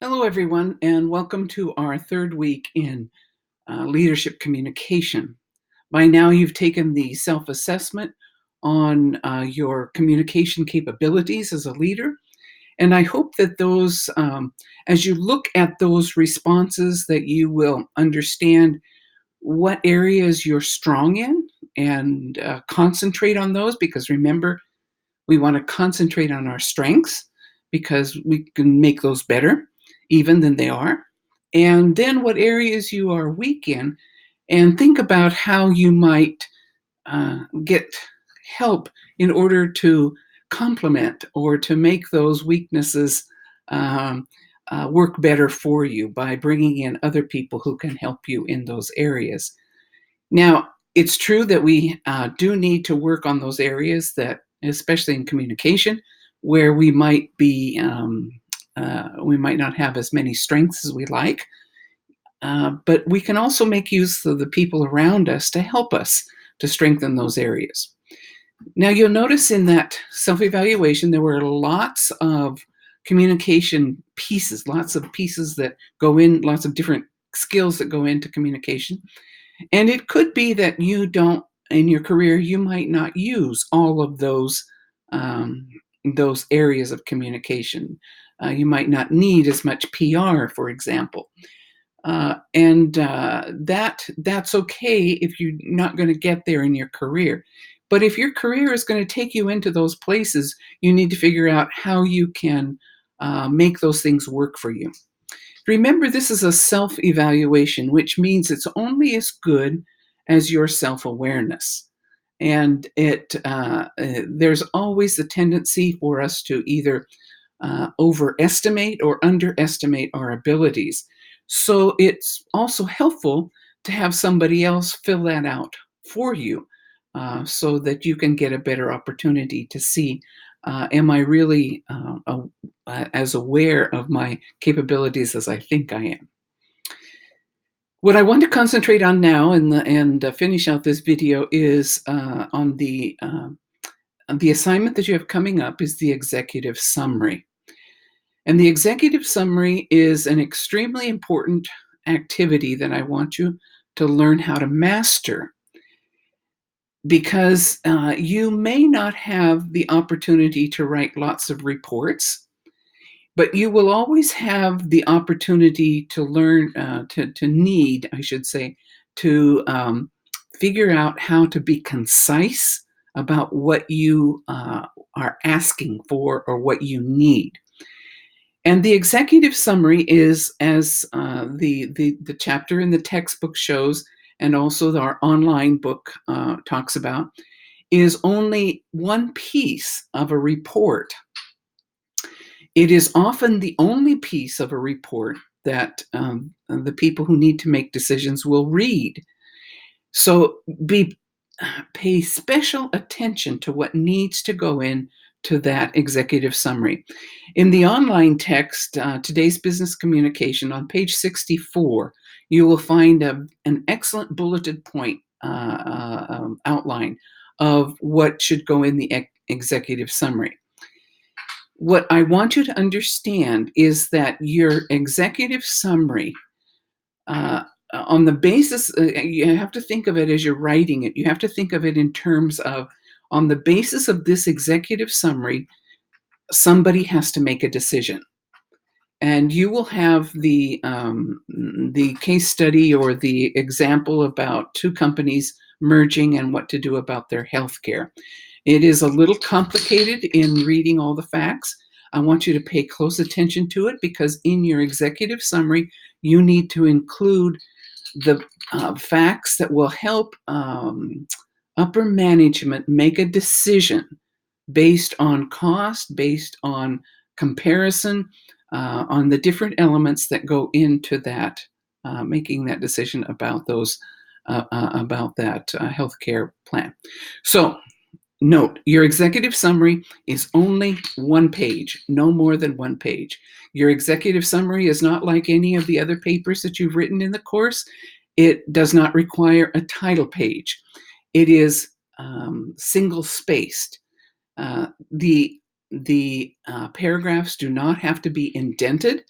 Hello, everyone, and welcome to our third week in leadership communication. By now, you've taken the self assessment on your communication capabilities as a leader. And I hope that as you look at those responses, that you will understand what areas you're strong in and concentrate on those. Because remember, we want to concentrate on our strengths because we can make those better even than they are. And then what areas you are weak in, and think about how you might get help in order to complement or to make those weaknesses um, work better for you by bringing in other people who can help you in those areas. Now, it's true that we do need to work on those areas that, especially in communication, where we might not have as many strengths as we like, but we can also make use of the people around us to help us to strengthen those areas. Now, you'll notice in that self-evaluation, there were lots of communication pieces, lots of pieces that go in, lots of different skills that go into communication. And it could be that you don't, in your career, you might not use all of those areas of communication. You might not need as much PR, for example. And that's okay if you're not going to get there in your career. But if your career is going to take you into those places, you need to figure out how you can make those things work for you. Remember, this is a self-evaluation, which means it's only as good as your self-awareness. And there's always the tendency for us to either overestimate or underestimate our abilities. So it's also helpful to have somebody else fill that out for you, so that you can get a better opportunity to see, am I really as aware of my capabilities as I think I am. What I want to concentrate on now and finish out this video is on the assignment that you have coming up is the executive summary. And the executive summary is an extremely important activity that I want you to learn how to master, because you may not have the opportunity to write lots of reports, but you will always have the opportunity to learn, I should say, to figure out how to be concise about what you are asking for or what you need. And the executive summary is, as the chapter in the textbook shows, and also our online book talks about, is only one piece of a report. It is often the only piece of a report that the people who need to make decisions will read. So pay special attention to what needs to go in to that executive summary. In the online text, Today's Business Communication, on page 64, you will find an excellent bulleted point outline of what should go in the executive summary. What I want you to understand is that your executive summary, on the basis, you have to think of it as you're writing it. You have to think of it in terms of, on the basis of this executive summary, somebody has to make a decision. And you will have the case study or the example about two companies merging and what to do about their healthcare. It is a little complicated in reading all the facts. I want you to pay close attention to it, because in your executive summary, you need to include the facts that will help upper management make a decision based on cost, based on comparison, on the different elements that go into that, making that decision about that healthcare plan. So note, your executive summary is only one page, no more than one page. Your executive summary is not like any of the other papers that you've written in the course. It does not require a title page. It is single-spaced. The paragraphs do not have to be indented.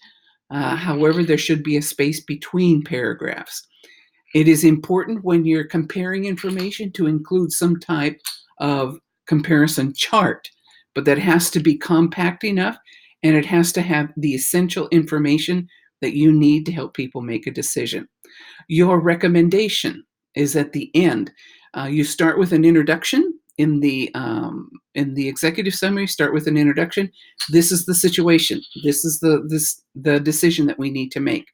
However, there should be a space between paragraphs. It is important when you're comparing information to include some type of comparison chart, but that has to be compact enough and it has to have the essential information that you need to help people make a decision. Your recommendation is at the end. You start with an introduction in the executive summary. Start with an introduction. This is the situation. This is the decision that we need to make.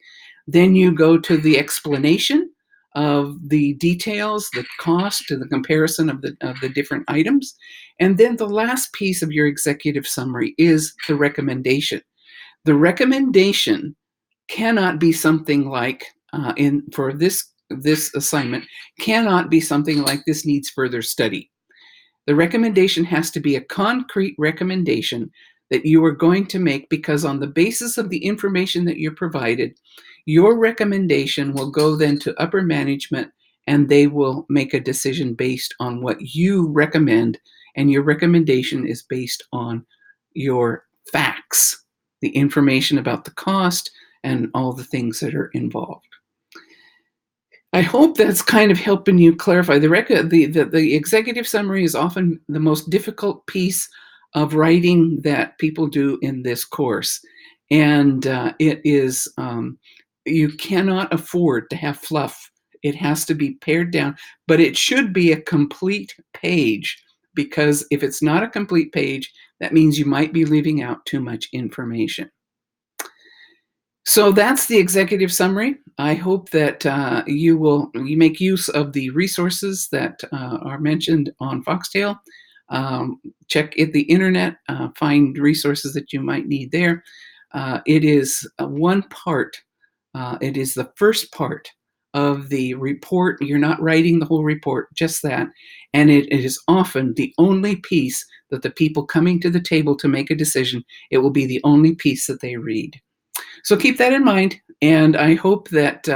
Then you go to the explanation of the details, the cost, and the comparison of the different items, and then the last piece of your executive summary is the recommendation. The recommendation cannot be something like in for this assignment cannot be something like this needs further study. The recommendation has to be a concrete recommendation that you are going to make because on the basis of the information that you're provided, your recommendation will go then to upper management and they will make a decision based on what you recommend, and your recommendation is based on your facts, the information about the cost and all the things that are involved. I hope that's kind of helping you clarify. The executive summary is often the most difficult piece of writing that people do in this course, and it is you cannot afford to have fluff. It has to be pared down, but it should be a complete page because if it's not a complete page, that means you might be leaving out too much information. So that's the executive summary. I hope that you make use of the resources that are mentioned on Foxtail. Check at the internet, find resources that you might need there. It is one part. It is the first part of the report. You're not writing the whole report, just that. And it is often the only piece that the people coming to the table to make a decision, it will be the only piece that they read. So keep that in mind, and I hope that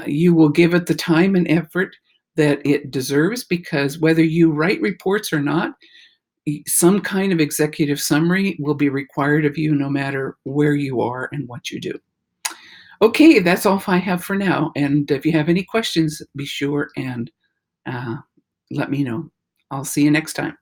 you will give it the time and effort that it deserves, because whether you write reports or not, some kind of executive summary will be required of you no matter where you are and what you do. Okay, that's all I have for now, and if you have any questions, be sure and let me know. I'll see you next time.